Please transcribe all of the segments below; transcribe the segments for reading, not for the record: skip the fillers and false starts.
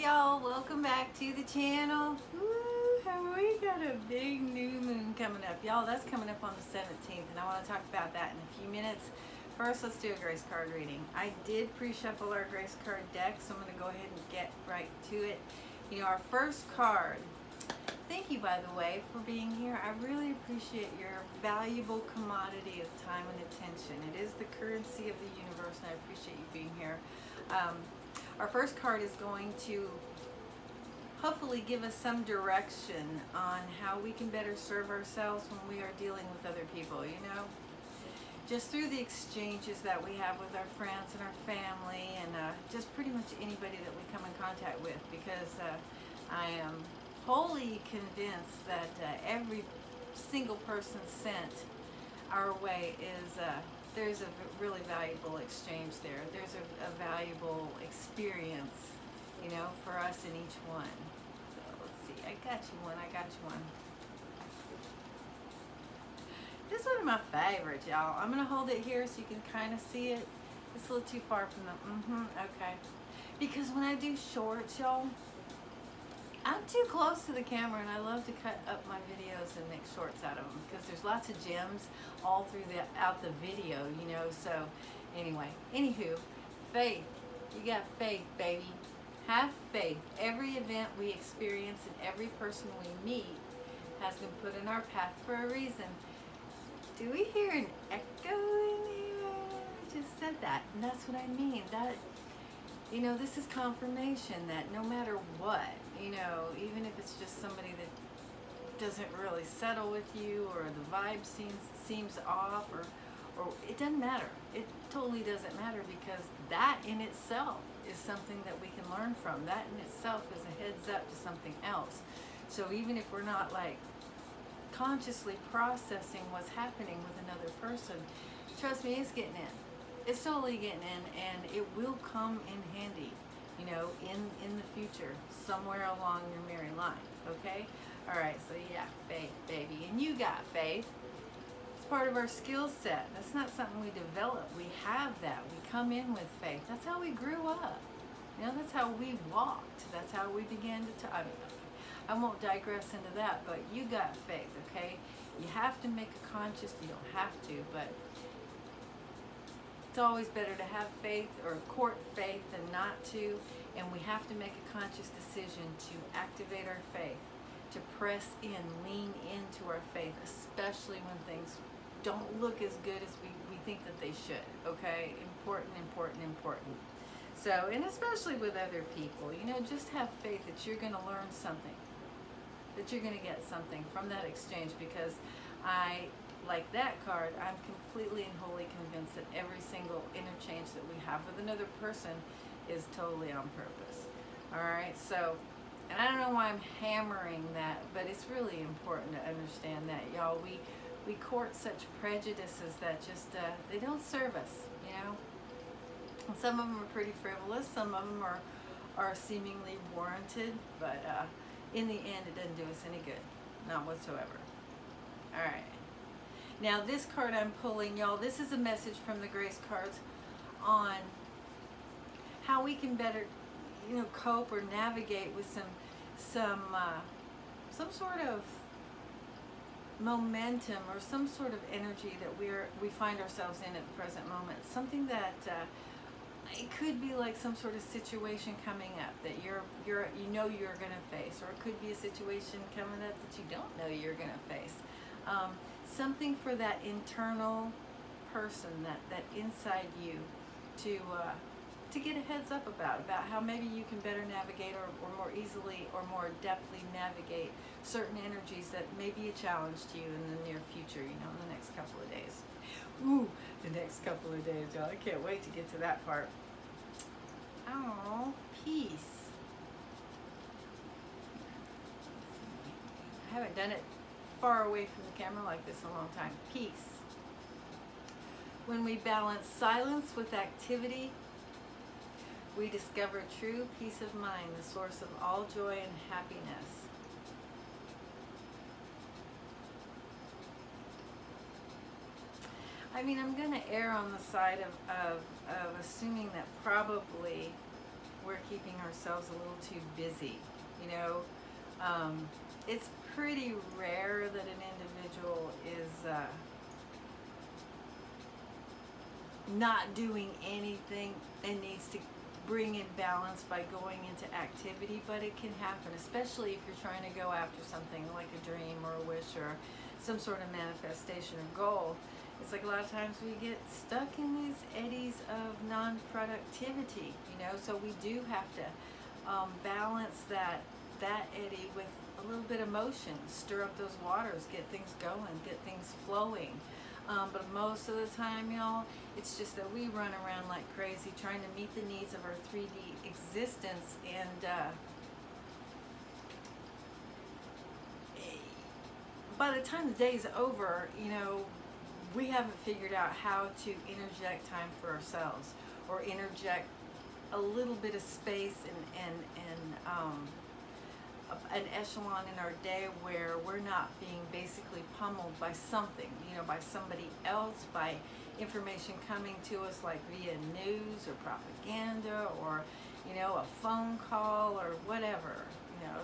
y'all, welcome back to the channel. Woo, have we got a big new moon coming up. Y'all, that's coming up on the 17th, and I want to talk about that in a few minutes. First, let's do a grace card reading. I did pre-shuffle our grace card deck, so I'm going to go ahead and get right to it. You know, our first card, thank you, by the way, for being here. I really appreciate your valuable commodity of time and attention. It is the currency of the universe, and I appreciate you being here. Our first card is going to hopefully give us some direction on how we can better serve ourselves when we are dealing with other people, you know? Just through the exchanges that we have with our friends and our family and just pretty much anybody that we come in contact with, because I am wholly convinced that every single person sent our way is there's a really valuable exchange there. There's a valuable experience, you know, for us in each one. So let's see, I got you one. This is one of my favorites, y'all. I'm gonna hold it here so you can kind of see it. It's a little too far from the, okay. Because when I do shorts, y'all, I'm too close to the camera, and I love to cut up my videos and make shorts out of them because there's lots of gems all throughout the video, you know. So anyway, anywho, faith. You got faith, baby. Have faith. Every event we experience and every person we meet has been put in our path for a reason. Do we hear an echo in here? I just said that, and that's what I mean. That, you know, this is confirmation that no matter what, you know, even if it's just somebody that doesn't really settle with you, or the vibe seems off, or it doesn't matter. It totally doesn't matter, because that in itself is something that we can learn from. That in itself is a heads up to something else. So even if we're not like consciously processing what's happening with another person, trust me, it's getting in. It's totally getting in, and it will come in handy, you know, in the future, somewhere along your merry line, okay? All right, so yeah, faith, baby. And you got faith. It's part of our skill set. That's not something we develop. We have that. We come in with faith. That's how we grew up. You know, that's how we walked. That's how we began to talk. I won't digress into that, but you got faith, okay? You have to make a conscious, you don't have to, but it's always better to have faith or court faith than not to, and we have to make a conscious decision to activate our faith, to press in, lean into our faith, especially when things don't look as good as we think that they should, okay? Important, important, important. So, and especially with other people, you know, just have faith that you're going to learn something, that you're going to get something from that exchange, because like that card, I'm completely and wholly convinced that every single interchange that we have with another person is totally on purpose. All right, so, and I don't know why I'm hammering that, but it's really important to understand that, y'all. We court such prejudices that just, they don't serve us, you know. And some of them are pretty frivolous, some of them are seemingly warranted, but in the end, it doesn't do us any good, not whatsoever. All right. Now this card I'm pulling, y'all, this is a message from the Grace cards on how we can better, you know, cope or navigate with some sort of momentum or some sort of energy that we find ourselves in at the present moment. Something that it could be like some sort of situation coming up that you know you're going to face, or it could be a situation coming up that you don't know you're going to face. Something for that internal person, that inside you, to get a heads up about how maybe you can better navigate or more easily or more adeptly navigate certain energies that may be a challenge to you in the near future, you know, in the next couple of days. Ooh, the next couple of days, y'all. I can't wait to get to that part. Oh, peace. I haven't done it far away from the camera like this in a long time. Peace. When we balance silence with activity, we discover true peace of mind, the source of all joy and happiness. I mean, I'm going to err on the side of assuming that probably we're keeping ourselves a little too busy. You know, it's pretty rare that an individual is not doing anything and needs to bring in balance by going into activity, but it can happen, especially if you're trying to go after something like a dream or a wish or some sort of manifestation or goal. It's like a lot of times we get stuck in these eddies of non-productivity, you know, so we do have to balance that eddy with a little bit of motion, stir up those waters, get things going, get things flowing. But most of the time, y'all, it's just that we run around like crazy trying to meet the needs of our 3D existence, and by the time the day is over, you know, we haven't figured out how to interject time for ourselves, or interject a little bit of space and an echelon in our day where we're not being basically pummeled by something, you know, by somebody else, by information coming to us like via news or propaganda, or, you know, a phone call or whatever. You know,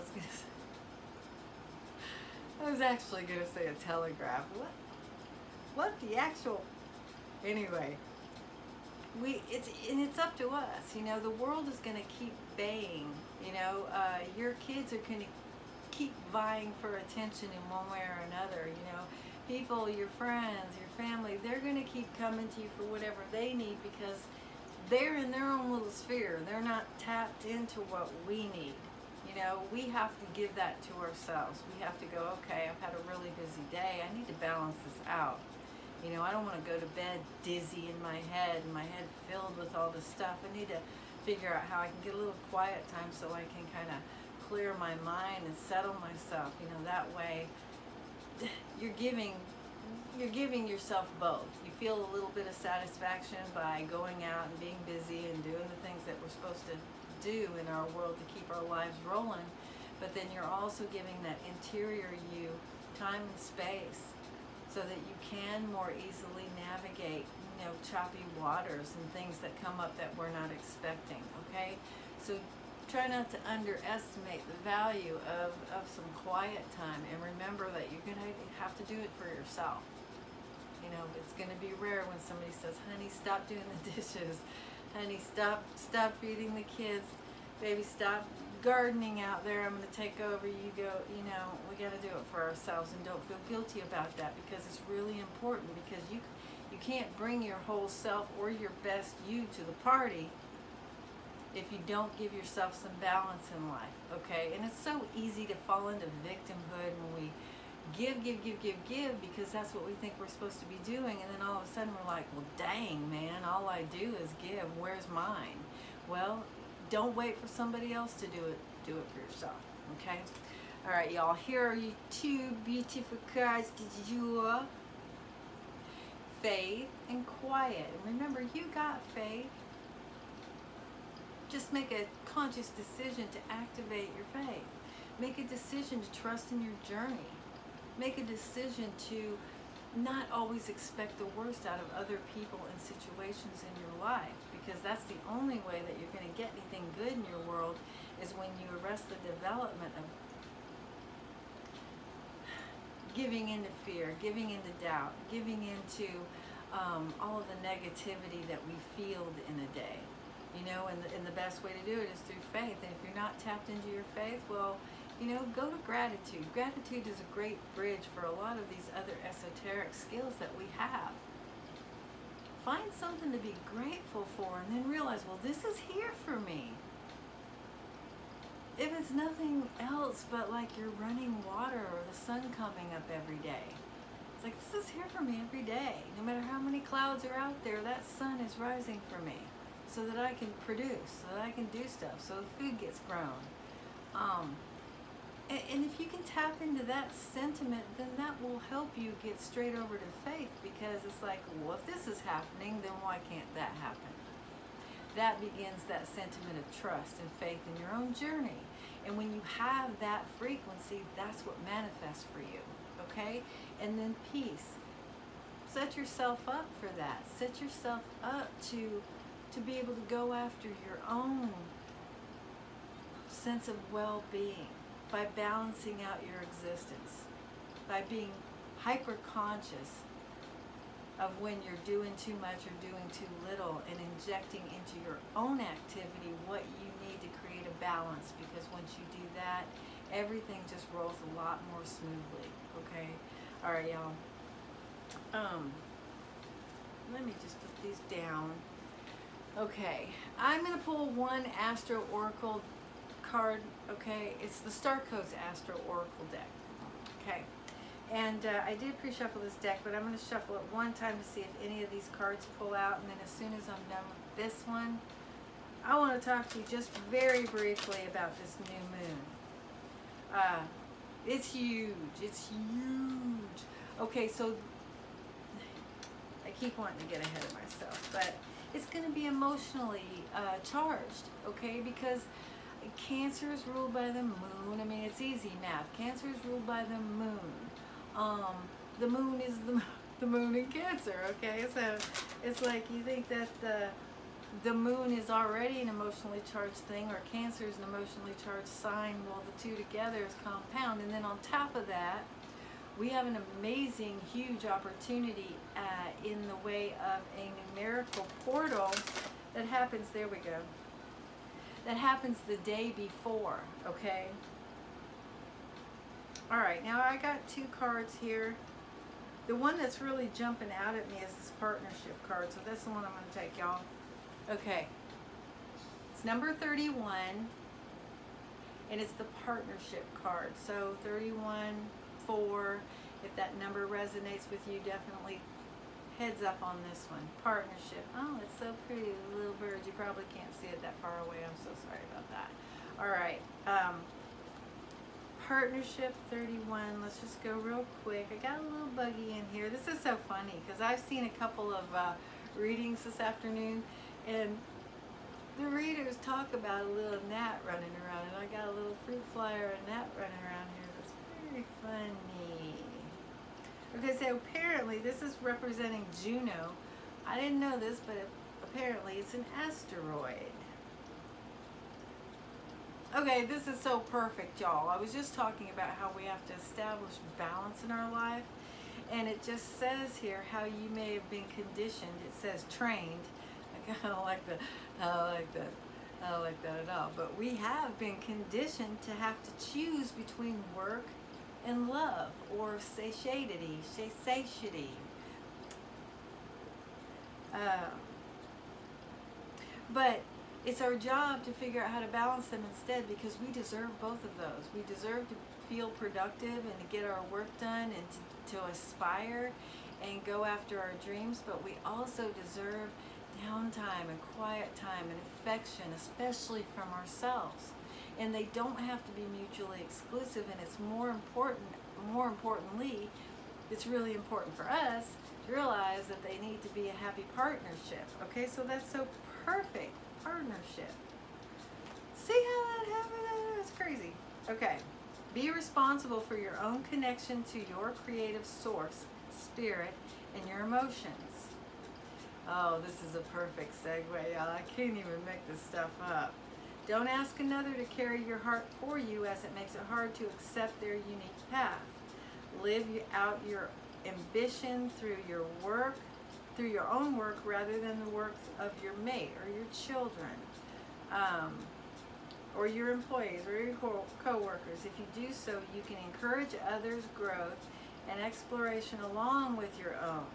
I was actually gonna say a telegraph. What the actual? Anyway, it's up to us. You know, the world is gonna keep baying. You know, your kids are gonna keep vying for attention in one way or another. You know, people, your friends, your family, they're gonna keep coming to you for whatever they need, because they're in their own little sphere. They're not tapped into what we need. You know, we have to give that to ourselves. We have to go, okay, I've had a really busy day. I need to balance this out. You know, I don't want to go to bed dizzy in my head filled with all this stuff. I need to figure out how I can get a little quiet time so I can kind of clear my mind and settle myself. You know, that way you're giving yourself both. You feel a little bit of satisfaction by going out and being busy and doing the things that we're supposed to do in our world to keep our lives rolling, but then you're also giving that interior you time and space so that you can more easily navigate, you know, choppy waters and things that come up that we're not expecting. Okay, so try not to underestimate the value of some quiet time, and remember that you're gonna have to do it for yourself. You know, it's gonna be rare when somebody says, honey, stop doing the dishes, honey, stop feeding the kids, baby, stop gardening out there, I'm going to take over, you go. You know, we got to do it for ourselves, and don't feel guilty about that, because it's really important, because you can't bring your whole self or your best you to the party if you don't give yourself some balance in life. Okay, and it's so easy to fall into victimhood when we give, because that's what we think we're supposed to be doing, and then all of a sudden we're like, well, dang, man, all I do is give, where's mine? Well, don't wait for somebody else to do it for yourself. Okay, all right, y'all, here are you two beautiful cards. Did you faith and quiet? And remember, you got faith. Just make a conscious decision to activate your faith. Make a decision to trust in your journey. Make a decision to not always expect the worst out of other people and situations in your life, because that's the only way that you're going to get anything good in your world, is when you arrest the development of giving into fear, giving into doubt, giving into all of the negativity that we field in a day. You know, and the best way to do it is through faith. And if you're not tapped into your faith, well, you know, go to gratitude. Gratitude is a great bridge for a lot of these other esoteric skills that we have. Find something to be grateful for, and then realize, well, this is here for me. If it's nothing else but like you're running water or the sun coming up every day, it's like, this is here for me every day. No matter how many clouds are out there, that sun is rising for me, so that I can produce, so that I can do stuff, so the food gets grown. And if you can tap into that sentiment, then that will help you get straight over to faith, because it's like, well, if this is happening, then why can't that happen? That begins that sentiment of trust and faith in your own journey. And when you have that frequency, that's what manifests for you, okay? And then peace. Set yourself up for that. Set yourself up to be able to go after your own sense of well-being by balancing out your existence, by being hyper conscious of when you're doing too much or doing too little, and injecting into your own activity what you need to create a balance, because once you do that, everything just rolls a lot more smoothly. Okay? All right, y'all. Let me just put these down. Okay, I'm going to pull one Astro Oracle card. Okay, it's the Star Codes Astro Oracle deck. Okay, and I did pre-shuffle this deck, but I'm going to shuffle it one time to see if any of these cards pull out, and then as soon as I'm done with this one, I want to talk to you just very briefly about this new moon. It's huge. It's huge. Okay, so I keep wanting to get ahead of myself, but it's going to be emotionally charged, okay? Because Cancer is ruled by the moon. I mean, it's easy math. Cancer is ruled by the moon. The moon is the moon in Cancer, okay? So it's like you think that the moon is already an emotionally charged thing, or Cancer is an emotionally charged sign. Well, the two together is compound, and then on top of that, we have an amazing, huge opportunity in the way of a numerical portal that happens, there we go, that happens the day before, okay? All right, now I got two cards here. The one that's really jumping out at me is this partnership card, so that's the one I'm going to take, y'all. Okay, it's number 31, and it's the partnership card. So 31, 4, if that number resonates with you, definitely heads up on this one. Partnership. Oh, it's so pretty, little bird. You probably can't see it that far away. I'm so sorry about that. All right. Partnership 31. Let's just go real quick. I got a little buggy in here. This is so funny because I've seen a couple of readings this afternoon, and the readers talk about a little gnat running around, and I got a little fruit fly or a gnat running around here. That's very funny. Okay, so apparently this is representing Juno. I didn't know this, but apparently it's an asteroid. Okay, this is so perfect, y'all. I was just talking about how we have to establish balance in our life, and it just says here how you may have been conditioned. It says trained. I don't like that. I don't like that. I don't like that at all. But we have been conditioned to have to choose between work and love, or satiety. But it's our job to figure out how to balance them instead, because we deserve both of those. We deserve to feel productive and to get our work done and to aspire and go after our dreams, but we also deserve downtime and quiet time and affection, especially from ourselves. And they don't have to be mutually exclusive, and it's more importantly, it's really important for us to realize that they need to be a happy partnership. Okay, so that's so perfect. Partnership. See how that happened? That's crazy. Okay. Be responsible for your own connection to your creative source, spirit, and your emotions. Oh, this is a perfect segue, y'all. I can't even make this stuff up. Don't ask another to carry your heart for you, as it makes it hard to accept their unique path. Live out your ambition through your work, through your own work, rather than the works of your mate or your children, or your employees or your co-workers. If you do so, you can encourage others' growth and exploration along with your own.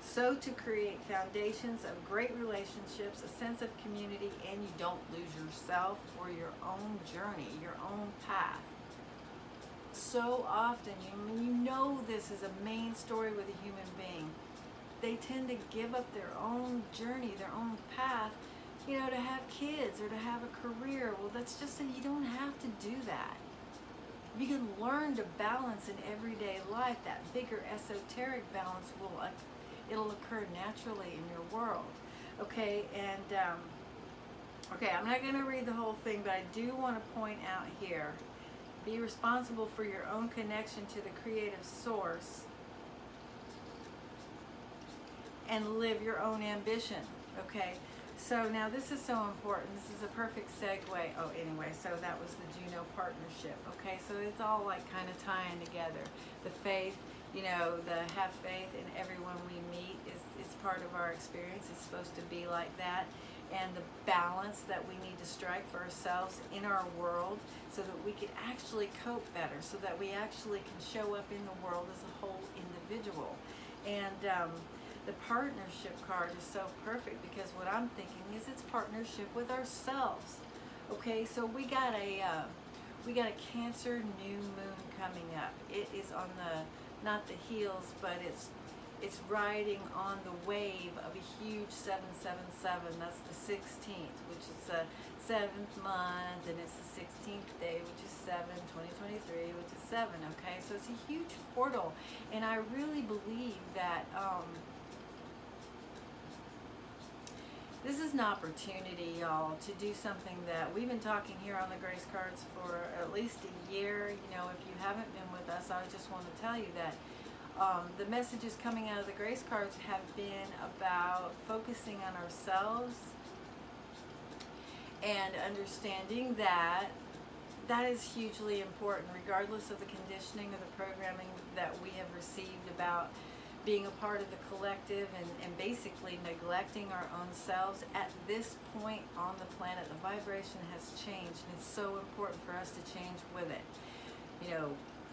So to create foundations of great relationships, a sense of community, and you don't lose yourself or your own journey, your own path. So often, you know this is a main story with a human being. They tend to give up their own journey, their own path, to have kids or to have a career. Well, that's just that you don't have to do that. You can learn to balance in everyday life. That bigger esoteric balance it'll occur naturally in your world. Okay, and okay, I'm not going to read the whole thing, but I do want to point out here, be responsible for your own connection to the creative source and live your own ambition. Okay, So now this is so important. This is a perfect segue. Oh, anyway, so that was the Juno partnership. Okay, so it's all like kind of tying together. The faith, the have faith in everyone we meet is part of our experience. It's supposed to be like that. And the balance that we need to strike for ourselves in our world so that we can actually cope better, so that we actually can show up in the world as a whole individual. And the partnership card is so perfect because what I'm thinking is it's partnership with ourselves. Okay, so we got a Cancer new moon coming up. It is on not the heels, but it's riding on the wave of a huge 777. That's the 16th, which is the 7th month, and it's the 16th day, which is 7/2023, which is 7. Okay, so it's a huge portal, and I really believe that this is an opportunity, y'all, to do something that we've been talking here on the Grace Cards for at least a year. If you haven't been with us, I just want to tell you that the messages coming out of the Grace Cards have been about focusing on ourselves and understanding that is hugely important, regardless of the conditioning or the programming that we have received about being a part of the collective and basically neglecting our own selves. At this point on the planet, the vibration has changed, and it's so important for us to change with it.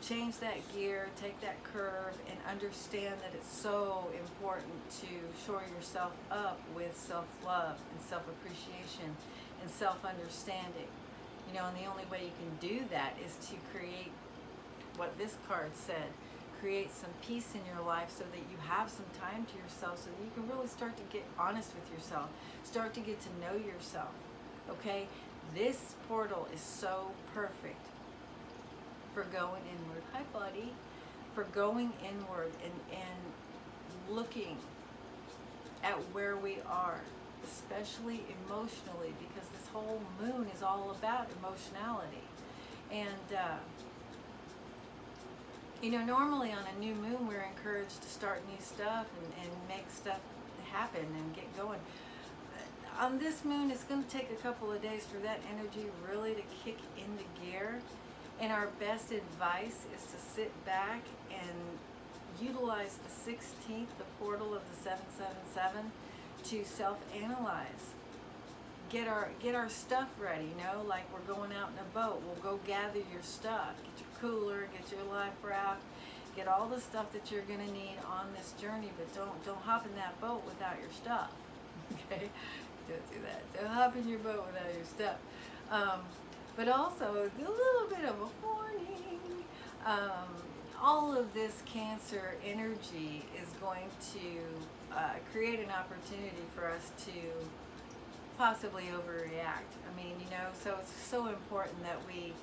Change that gear, take that curve, and understand that it's so important to shore yourself up with self-love and self-appreciation and self-understanding. And the only way you can do that is to create what this card said. Create some peace in your life so that you have some time to yourself, so that you can really start to get honest with yourself, start to get to know yourself. Okay? This portal is so perfect for going inward. Hi, buddy. For going inward and looking at where we are, especially emotionally, because this whole moon is all about emotionality. And normally on a new moon, we're encouraged to start new stuff and make stuff happen and get going. On this moon, it's going to take a couple of days for that energy really to kick into gear. And our best advice is to sit back and utilize the 16th, the portal of the 777, to self-analyze. Get our stuff ready, like we're going out in a boat. We'll go gather your stuff. Get your cooler, get your life raft, get all the stuff that you're gonna need on this journey, but don't hop in that boat without your stuff. Okay? Don't do that. Don't hop in your boat without your stuff. But also, a little bit of a warning. All of this Cancer energy is going to create an opportunity for us to possibly overreact. So it's so important that we,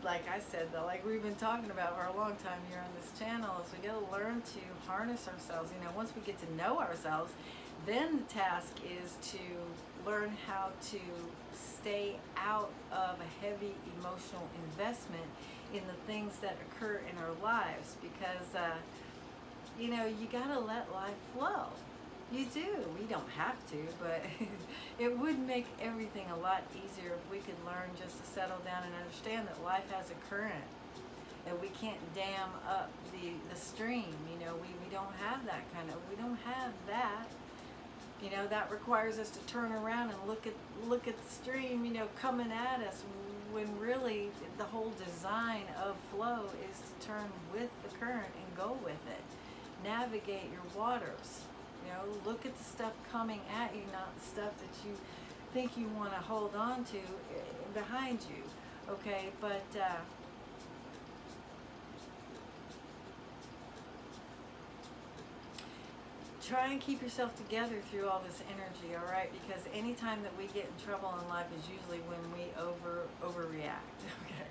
like I said, like we've been talking about for a long time here on this channel, is we got to learn to harness ourselves. Once we get to know ourselves, then the task is to learn how to stay out of a heavy emotional investment in the things that occur in our lives, because you gotta let life flow. You do. We don't have to, but it would make everything a lot easier if we could learn just to settle down and understand that life has a current, that we can't dam up the stream. We don't have that we don't have that. That requires us to turn around and look at the stream, coming at us, when really the whole design of flow is to turn with the current and go with it. Navigate your waters. Look at the stuff coming at you, not the stuff that you think you want to hold on to behind you. Okay, but try and keep yourself together through all this energy, all right? Because anytime that we get in trouble in life is usually when we overreact. Okay,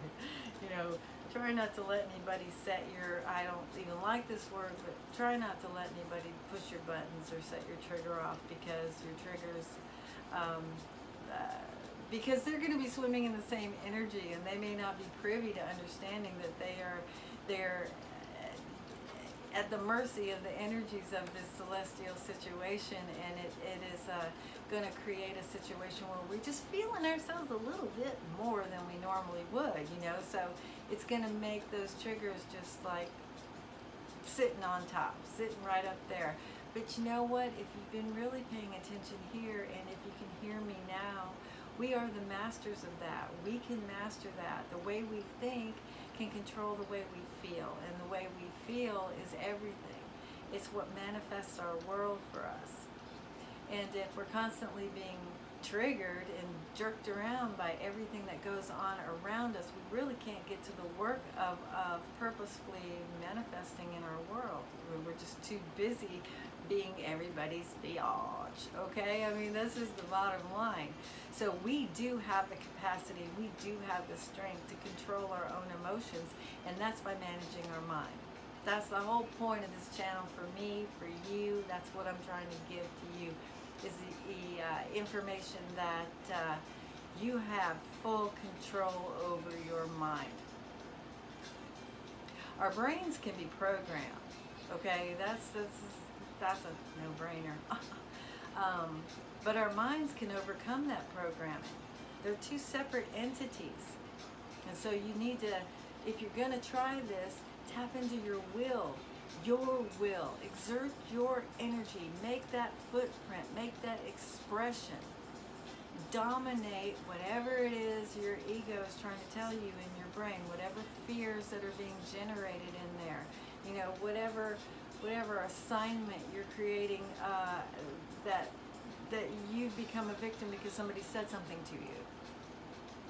try not to let anybody set your, I don't even like this word, but try not to let anybody push your buttons or set your trigger off, because your triggers, because they're going to be swimming in the same energy, and they may not be privy to understanding that they're at the mercy of the energies of this celestial situation, and it is going to create a situation where we're just feeling ourselves a little bit more than we normally would, you know. So it's going to make those triggers just like sitting on top, sitting right up there. But you know what? If you've been really paying attention here, and if you can hear me now, we are the masters of that. We can master that. The way we think can control the way we feel, and the way we feel is everything. It's what manifests our world for us. And if we're constantly being triggered and jerked around by everything that goes on around us, we really can't get to the work of purposefully manifesting in our world. We're just too busy being everybody's biatch, okay? I mean, this is the bottom line. So we do have the capacity, we do have the strength to control our own emotions, and that's by managing our mind. That's the whole point of this channel for me, for you. That's what I'm trying to give to you, is the information that you have full control over your mind. Our brains can be programmed, okay? That's a no-brainer. But our minds can overcome that programming. They're two separate entities. And so you need to, if you're going to try this, tap into your will. Exert your energy. Make that footprint. Make that expression. Dominate whatever it is your ego is trying to tell you in your brain, whatever fears that are being generated in there. You know, whatever assignment you're creating that you've become a victim because somebody said something to you.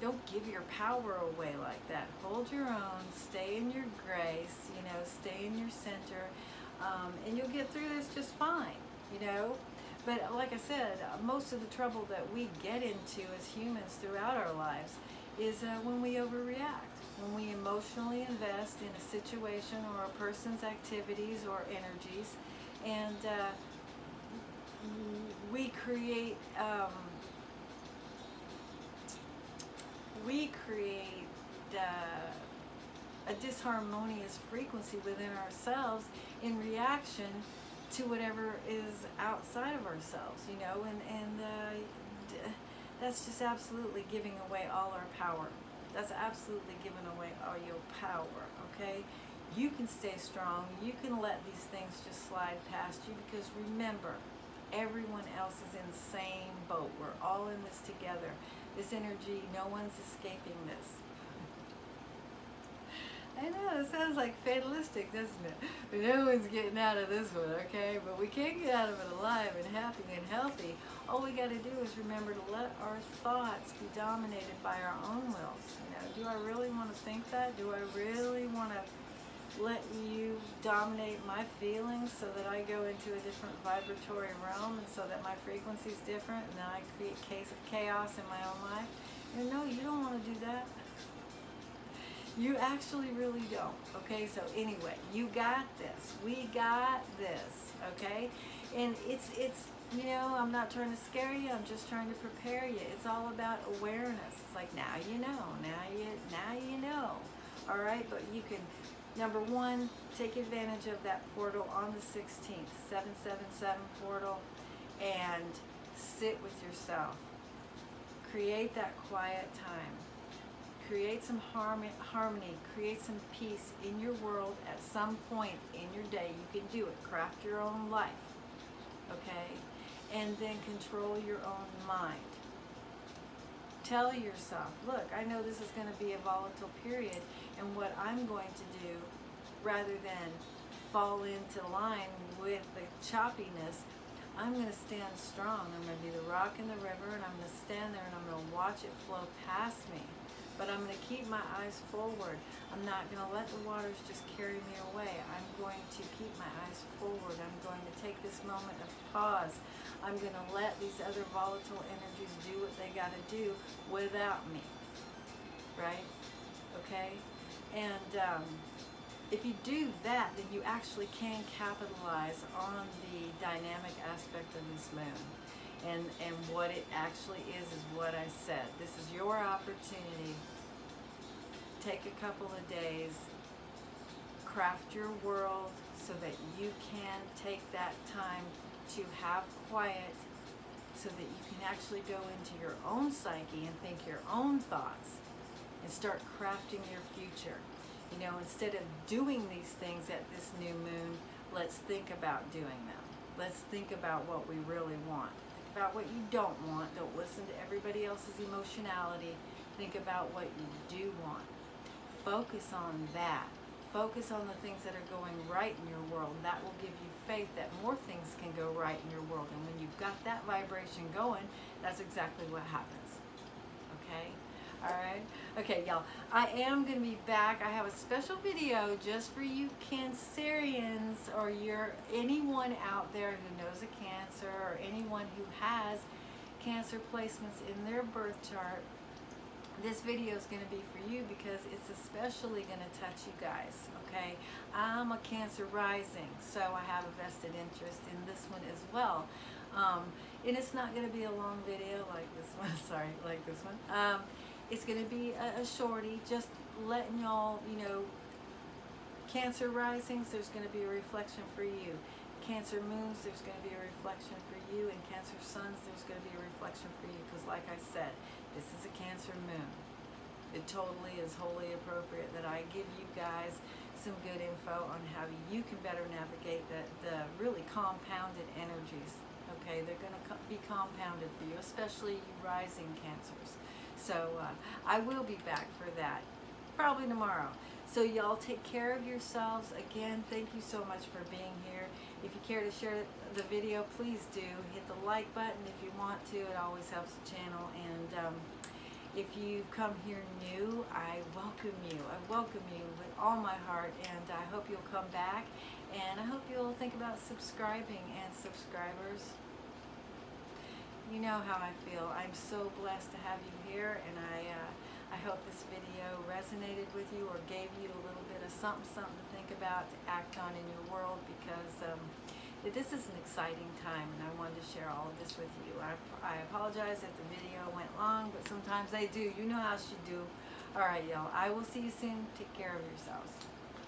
Don't give your power away like that. Hold your own, stay in your grace, you know, stay in your center, and you'll get through this just fine, you know. But like I said, most of the trouble that we get into as humans throughout our lives is when we overreact, when we emotionally invest in a situation or a person's activities or energies, and we create a disharmonious frequency within ourselves in reaction to whatever is outside of ourselves, you know, and that's just absolutely giving away all our power. That's absolutely giving away all your power, okay? You can stay strong. You can let these things just slide past you, because remember, everyone else is in the same boat. We're all in this together. This energy, no one's escaping this. I know, it sounds like fatalistic, doesn't it? But no one's getting out of this one, okay? But we can get out of it alive and happy and healthy. All we got to do is remember to let our thoughts be dominated by our own wills. You know, do I really want to think that? Do I really want to let you dominate my feelings so that I go into a different vibratory realm, and so that my frequency is different, and then I create chaos in my own life? And no, you don't want to do that. You actually really don't, okay? So anyway, you got this. We got this, okay? And it's you know, I'm not trying to scare you. I'm just trying to prepare you. It's all about awareness. It's like, now you know. Now you know. All right? But you can, number one, take advantage of that portal on the 16th, 777 portal, and sit with yourself. Create that quiet time. Create some harmony, create some peace in your world at some point in your day. You can do it. Craft your own life, okay? And then control your own mind. Tell yourself, look, I know this is going to be a volatile period, and what I'm going to do, rather than fall into line with the choppiness, I'm going to stand strong. I'm going to be the rock in the river, and I'm going to stand there and I'm going to watch it flow past me. But I'm going to keep my eyes forward. I'm not going to let the waters just carry me away. I'm going to keep my eyes forward. I'm going to take this moment of pause. I'm going to let these other volatile energies do what they got to do without me. Right? Okay? And if you do that, then you actually can capitalize on the dynamic aspect of this moon. And what it actually is what I said. This is your opportunity. Take a couple of days, craft your world so that you can take that time to have quiet, so that you can actually go into your own psyche and think your own thoughts and start crafting your future. You know, instead of doing these things at this new moon, let's think about doing them. Let's think about what we really want. Think about what you don't want. Don't listen to everybody else's emotionality. Think about what you do want. Focus on that. Focus on the things that are going right in your world. That will give you faith that more things can go right in your world. And when you've got that vibration going, that's exactly what happens. Okay? All right? Okay, y'all. I am going to be back. I have a special video just for you Cancerians, or anyone out there who knows a Cancer, or anyone who has Cancer placements in their birth chart. This video is going to be for you because it's especially going to touch you guys, okay? I'm a Cancer rising, so I have a vested interest in this one as well. And it's not going to be a long video like this one, sorry, like this one. It's going to be a shorty, just letting y'all, you know, Cancer risings, there's going to be a reflection for you. Cancer moons, there's going to be a reflection for you. And Cancer suns, there's going to be a reflection for you. Because like I said, this is a Cancer moon. It totally is wholly appropriate that I give you guys some good info on how you can better navigate the really compounded energies. Okay, they're going to be compounded for you, especially you rising Cancers. So I will be back for that, probably tomorrow. So y'all take care of yourselves. Again, thank you so much for being here. If you care to share the video, please do. Hit the like button if you want to. It always helps the channel. And if you've come here new, I welcome you. I welcome you with all my heart. And I hope you'll come back. And I hope you'll think about subscribing. And subscribers, you know how I feel. I'm so blessed to have you here. And I hope this video resonated with you or gave you a little bit of something to think about, to act on in your world, because this is an exciting time and I wanted to share all of this with you. I apologize if the video went long, but sometimes they do. You know how she do. All right, y'all. I will see you soon. Take care of yourselves.